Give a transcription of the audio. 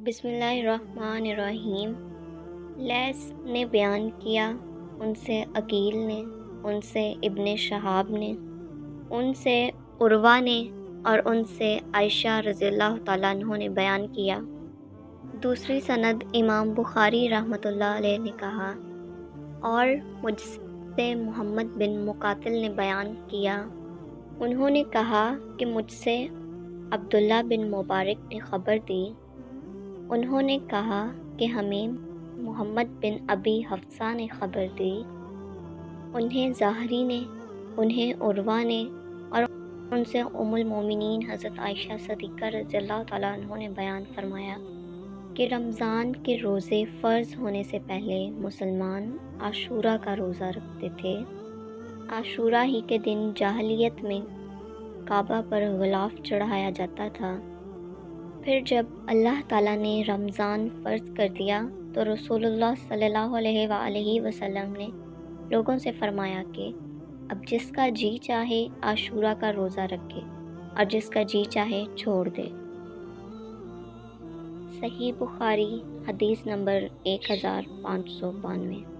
بسم اللہ الرحمن الرحیم۔ لیث نے بیان کیا، ان سے عقیل نے، ان سے ابن شہاب نے، ان سے عروہ نے اور ان سے عائشہ رضی اللہ تعالیٰ عنہ نے بیان کیا۔ دوسری سند امام بخاری رحمۃ اللہ علیہ نے کہا، اور مجھ سے محمد بن مقاتل نے بیان کیا، انہوں نے کہا کہ مجھ سے عبداللہ بن مبارک نے خبر دی، انہوں نے کہا کہ ہمیں محمد بن ابی حفصہ نے خبر دی، انہیں زہری نے، انہیں عروہ نے، اور ان سے ام المومنین حضرت عائشہ صدیقہ رضی اللہ تعالیٰ عنہ نے بیان فرمایا کہ رمضان کے روزے فرض ہونے سے پہلے مسلمان عاشورہ کا روزہ رکھتے تھے۔ عاشورہ ہی کے دن جاہلیت میں کعبہ پر غلاف چڑھایا جاتا تھا۔ پھر جب اللہ تعالیٰ نے رمضان فرض کر دیا تو رسول اللہ صلی اللہ علیہ وآلہ وسلم نے لوگوں سے فرمایا کہ اب جس کا جی چاہے عاشورہ کا روزہ رکھے اور جس کا جی چاہے چھوڑ دے۔ صحیح بخاری حدیث نمبر 1592۔